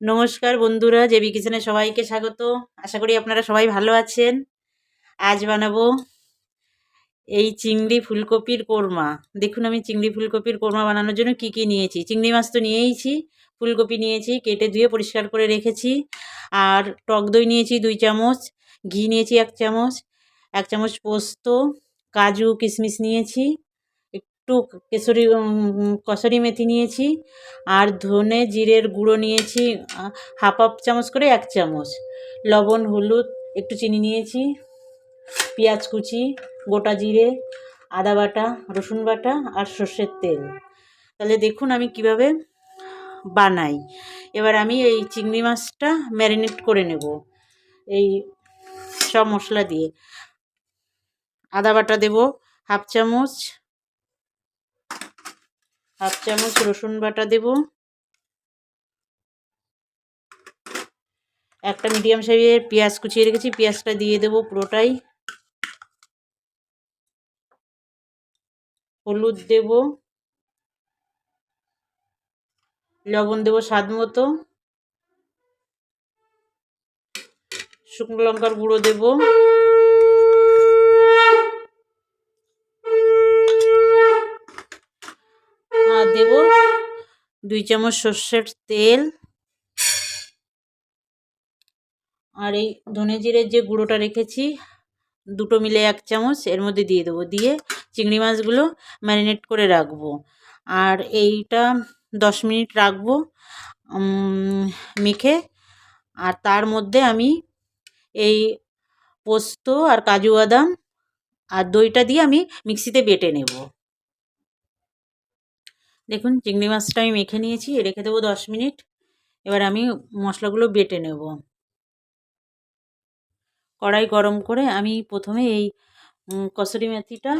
নমস্কার বন্ধুরা, জেবি কিচেনে সবাইকে স্বাগত। আশা করি আপনারা সবাই ভালো আছেন। আজ বানাবো এই চিংড়ি ফুলকপির কোরমা। দেখুন আমি চিংড়ি ফুলকপির কোরমা বানানোর জন্য কি নিয়েছি। চিংড়ি মাছ তো নিয়েইছি, ফুলকপি নিয়েছি, কেটে ধুয়ে পরিষ্কার করে রেখেছি। আর টক দই নিয়েছি 2 চামচ, ঘি নিয়েছি 1 চামচ, 1 চামচ পোস্ত, কাজু কিশমিশ নিয়েছি, একটু কসুরি মেথি নিয়েছি, আর ধনে জিরের গুঁড়ো নিয়েছি হাফ চামচ করে 1 চামচ, লবণ, হলুদ, একটু চিনি নিয়েছি, পেঁয়াজ কুচি, গোটা জিরে, আদা বাটা, রসুন বাটা আর সর্ষের তেল। তাহলে দেখুন আমি কিভাবে বানাই। এবার আমি এই চিংড়ি মাছটা ম্যারিনেট করে নেব এই সব মশলা দিয়ে। আদা বাটা দেব হাফ চামচ, রসুন বাটা দেব, একটা মিডিয়াম সাইজের পেঁয়াজ কুচিয়ে রেখেছি, পেঁয়াজটা দিয়ে দেব পুরোটাই, হলুদ দেব, লবণ দেব স্বাদ মতো, শুকনো লঙ্কার গুঁড়ো দেব, আর দেব 2 চামচ সর্ষের তেল, আর এই ধনে জিরের যে গুঁড়োটা রেখেছি দুটো মিলে 1 চামচ এর মধ্যে দিয়ে দেবো। দিয়ে চিংড়ি মাছগুলো ম্যারিনেট করে রাখবো। আর এইটা 10 মিনিট রাখবো মেখে। আর তার মধ্যে আমি এই পোস্ত আর কাজু বাদাম আর দইটা দিয়ে আমি মিক্সিতে বেটে নেব। দেখুন চিংড়ি মাছটা আমি মেখে নিয়েছি, রেখে দেবো 10 মিনিট। এবার আমি মশলাগুলো বেটে নেব। কড়াই গরম করে আমি প্রথমে এই কসুরি মেথিটা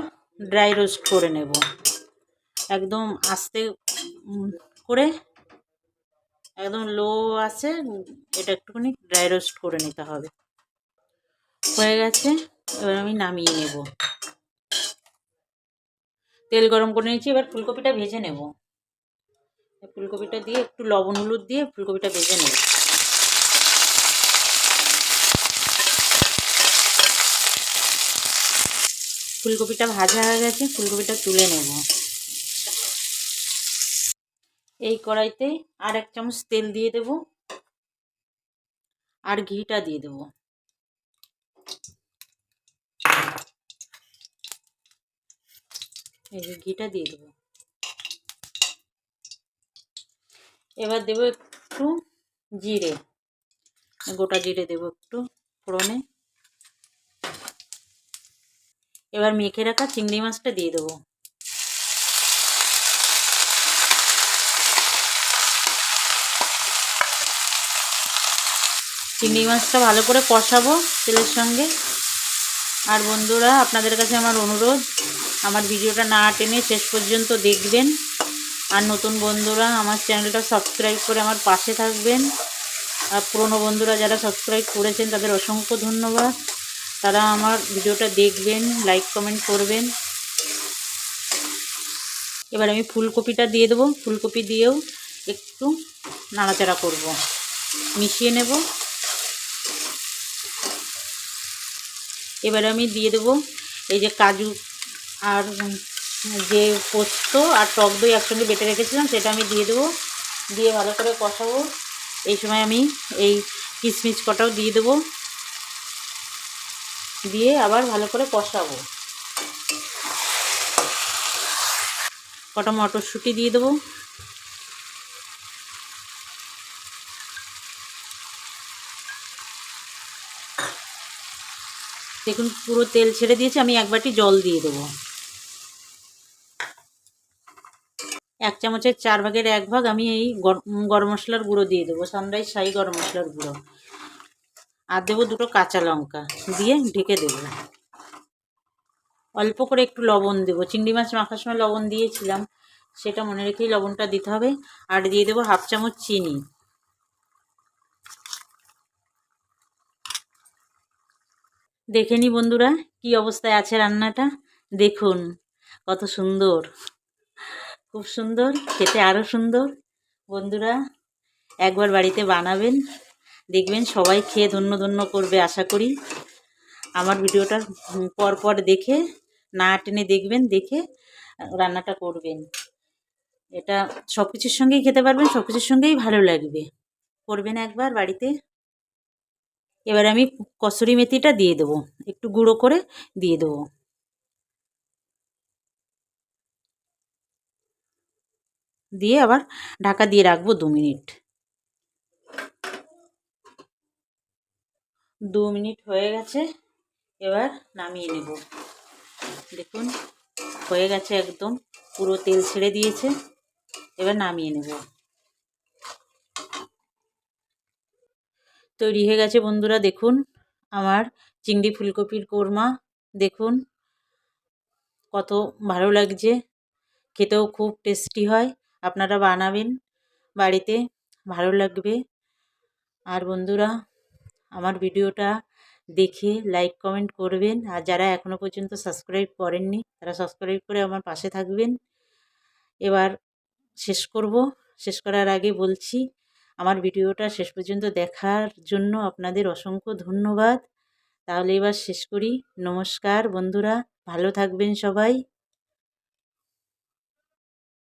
ড্রাই রোস্ট করে নেব, একদম আস্তে করে, একদম লো আছে, এটা একটুখানি ড্রাই রোস্ট করে নিতে হবে। হয়ে গেছে, এবার আমি নামিয়ে নেব। তেল গরম করে নিয়েছি, এবার ফুলকপিটা ভেজে নেব। ফুলকপিটা দিয়ে একটু লবণ হলুদ দিয়ে ফুলকপিটা ভেজে নেব। ফুলকপিটা ভাজা হয়ে গেছে, ফুলকপিটা তুলে নেব। এই কড়াইতে আর 1 চামচ তেল দিয়ে দেব, আর ঘিটা দিয়ে দেব। এই যে ঘিটা দিয়ে দেব। এবার দেব একটু জিরে, গোটা জিরে দেব একটু ফোড়নে। এবার মেখে রাখা চিংড়ি মাছটা দিয়ে দেবো। চিংড়ি মাছটা ভালো করে কষাবো তেলের সঙ্গে। আর বন্ধুরা, আপনাদের কাছে আমার অনুরোধ, আমার ভিডিওটা না টেনে শেষ পর্যন্ত দেখবেন। আর নতুন বন্ধুরা আমার চ্যানেলটা সাবস্ক্রাইব করে আমার পাশে থাকবেন। আর পুরনো বন্ধুরা যারা সাবস্ক্রাইব করেছেন তাদের অসংখ্য ধন্যবাদ। তারা আমার ভিডিওটা দেখবেন, লাইক কমেন্ট করবেন। এবার আমি ফুলকপিটা দিয়ে দেবো। ফুলকপি দিয়েও একটু নাড়াচাড়া করব, মিশিয়ে নেব। এবার আমি দিয়ে দেবো এই যে কাজু আর যে পোস্ত আর টক দই একসঙ্গে বেটে রেখেছিলাম সেটা আমি দিয়ে দেবো। দিয়ে ভালো করে কষাবো। এই সময় আমি এই কিশমিশ কটাও দিয়ে দেবো, দিয়ে আবার ভালো করে কষাবো। কটা মটরশুঁটি দিয়ে দেবো। দেখুন পুরো তেল ছেড়ে দিয়েছে, আমি 1 বাটি জল দিয়ে দেবো। 1 চামচের 4 ভাগের 1 ভাগ আমি এই গরম মশলার গুঁড়ো দিয়ে দেবো, সানরাইজ শাহি গরম মশলার গুঁড়ো। আর দেবো 2টো কাঁচা লঙ্কা, দিয়ে ঢেকে দেবো। অল্প করে একটু লবণ দেবো, চিংড়ি মাছ মাখার সময় লবণ দিয়েছিলাম, সেটা মনে রেখেই লবণটা দিতে হবে। আর দিয়ে দেবো হাফ চামচ চিনি। দেখে নি বন্ধুরা কি অবস্থায় আছে রান্নাটা। দেখুন কত সুন্দর, খুব সুন্দর, খেতে আরও সুন্দর। বন্ধুরা একবার বাড়িতে বানাবেন, দেখবেন সবাই খেয়ে ধন্য ধন্য করবে আশা করি। আমার ভিডিওটা পর পর দেখে না টেনে দেখবেন, দেখে রান্নাটা করবেন। এটা সব কিছুর সঙ্গেই খেতে পারবেন, সব কিছুর সঙ্গেই ভালো লাগবে। করবেন একবার বাড়িতে। এবার আমি কসুরি মেথিটা দিয়ে দেবো, একটু গুঁড়ো করে দিয়ে দেবো। দিয়ে আবার ঢাকা দিয়ে রাখবো 2 মিনিট। 2 মিনিট হয়ে গেছে, এবার নামিয়ে নেব। দেখুন হয়ে গেছে, একদম পুরো তেল ছেড়ে দিয়েছে। এবার নামিয়ে নেব। তৈরি হয়ে গেছে বন্ধুরা, দেখুন আমার চিংড়ি ফুলকপির কোরমা। দেখুন কত ভালো লাগছে, খেতেও খুব টেস্টি হয়। আপনারা বানাবেন বাড়িতে, ভালো লাগবে। আর বন্ধুরা আমার ভিডিওটা দেখে লাইক কমেন্ট করবেন, আর যারা এখনও পর্যন্ত সাবস্ক্রাইব করেননি তারা সাবস্ক্রাইব করে আমার পাশে থাকবেন। এবার শেষ করব। শেষ করার আগে বলছি, আমার ভিডিওটা শেষ পর্যন্ত দেখার জন্য আপনাদের অসংখ্য ধন্যবাদ। তাহলে এবার শেষ করি। নমস্কার বন্ধুরা, ভালো থাকবেন সবাই।